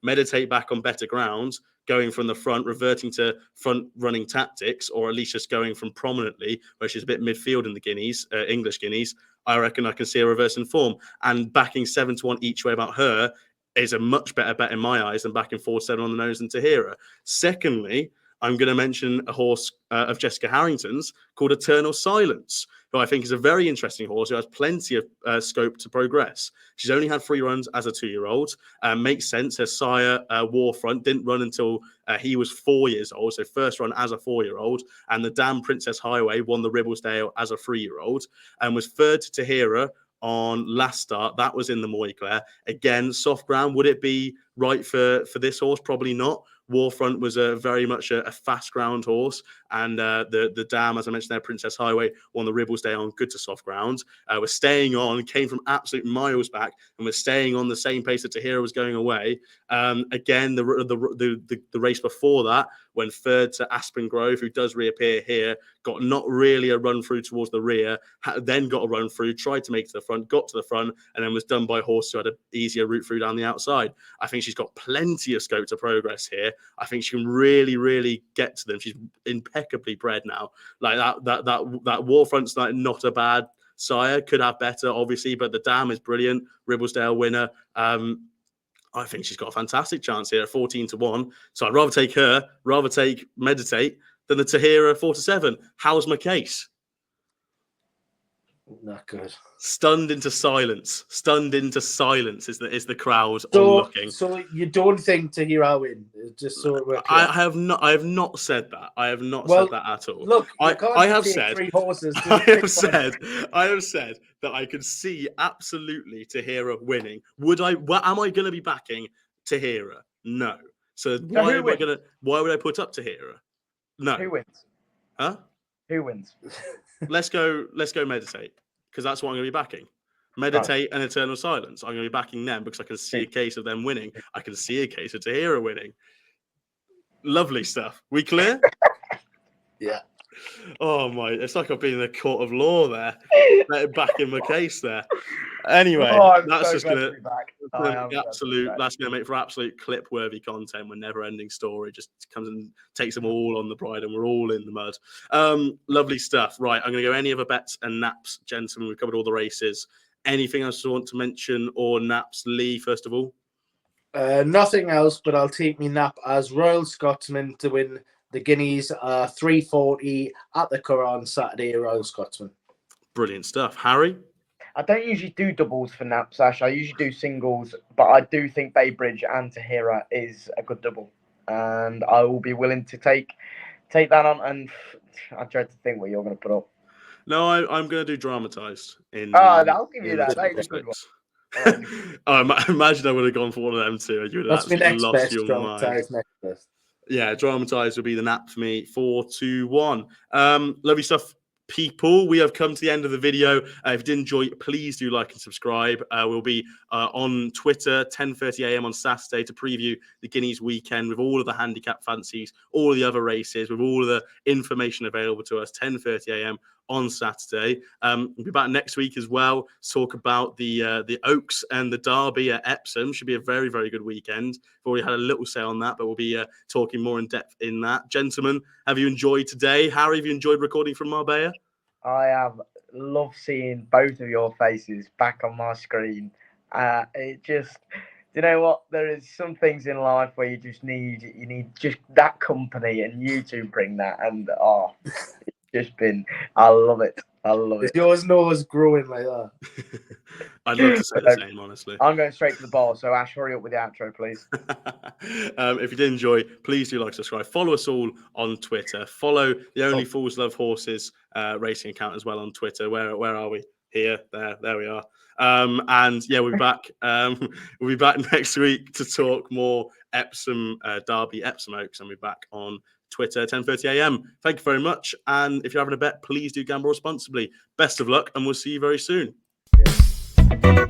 meditate back on better grounds, going from the front, reverting to front running tactics, or at least just going from prominently, where she's a bit midfield in the Guineas, English Guineas. I reckon I can see a reverse in form, and backing 7-1 each way about her is a much better bet in my eyes than backing 4-7 on the nose than Tahira. Secondly, I'm going to mention a horse of Jessica Harrington's called Eternal Silence, who I think is a very interesting horse who has plenty of scope to progress. She's only had 3 runs as a 2-year-old. Makes sense. Her sire, Warfront, didn't run until he was 4 years old, so first run as a 4-year-old. And the Dam Princess Highway won the Ribblesdale as a 3-year-old and was third to Tahira on last start. That was in the Moyglare. Again, soft ground. Would it be right for this horse? Probably not. Warfront was very much a fast ground horse, and the Dam, as I mentioned there, Princess Highway, won the Ribblesdale on good to soft ground. Was staying on, came from absolute miles back, and was staying on the same pace that Tahira was going away. Again, the race before that, when third to Aspen Grove, who does reappear here, got not really a run through towards the rear, then got a run through, tried to make it to the front, got to the front, and then was done by a horse who had an easier route through down the outside. I think she's got plenty of scope to progress here. I think she can really, really get to them. She's impeccably bred now. Like that Warfront's like not a bad sire. Could have better, obviously, but the Dam is brilliant. Ribblesdale winner. I think she's got a fantastic chance here at 14-1. So I'd rather take Meditate than the Tahira 4-7. How's my case? Not good. Stunned into silence is the crowd onlooking. So you don't think Tahira win? Just so we're clear. I have not said that. I have not said that at all. Look, I have said 3 horses. I have said that I could see absolutely Tahira winning. Am I going to be backing Tahira? No. So why would I put up Tahira? No. Who wins? Huh? Who wins? Let's go Meditate, because that's what I'm going to be backing. Meditate and Eternal Silence. I'm going to be backing them because I can see a case of them winning. I can see a case of Tahira winning. Lovely stuff. We clear? Yeah. Oh my! It's like I've been in a court of law there, backing my case there. Anyway, that's just gonna That's gonna make for absolute clip-worthy content. When never-ending story just comes and takes them all on the bride, and we're all in the mud. Lovely stuff. Right, I'm gonna go any other bets and naps, gentlemen. We've covered all the races. Anything else you want to mention or naps, Lee? First of all, nothing else. But I'll take me nap as Royal Scotsman to win the Guineas 340 at the Curragh on Saturday. Royal Scotsman. Brilliant stuff, Harry. I don't usually do doubles for naps, Ash. I usually do singles, but I do think Baybridge and Tahira is a good double, and I will be willing to take that on. And I dread to think what you're going to put up. No, I'm going to do dramatized in. Oh, I'll give you in that. the That top is a good one. six. That is a Imagine I would have gone for one of them two. You would have That's my absolutely next lost best your mind. dramatized next best. Yeah, dramatized would be the nap for me. 4-2-1. Lovely stuff, people. We have come to the end of the video. If you did enjoy, please do like and subscribe. We'll be on Twitter 10:30 a.m. on Saturday to preview the Guineas weekend with all of the handicap fancies, all of the other races, with all of the information available to us. 10:30 a.m. on Saturday. We'll be back next week as well to talk about the Oaks and the Derby at Epsom. Should be a very, very good weekend. We've already had a little say on that, but we'll be talking more in depth in that. Gentlemen, have you enjoyed today? Harry, have you enjoyed recording from Marbella? I have loved seeing both of your faces back on my screen. It just, you know what? There is some things in life where you need just that company, and you two bring that. And it's just been, I love it. I love Is it. yours nose growing like that? I'd love to say the same, honestly. I'm going straight to the ball, so Ash, hurry up with the outro, please. If you did enjoy, please do like, subscribe. Follow us all on Twitter. Follow the Only Fools Love Horses racing account as well on Twitter. Where are we? Here, there we are. And yeah, we'll be back. We'll be back next week to talk more Epsom Derby, Epsom Oaks, and we'll be back on Twitter 10:30 a.m. Thank you very much. And if you're having a bet, please do gamble responsibly. Best of luck, and we'll see you very soon. Yes.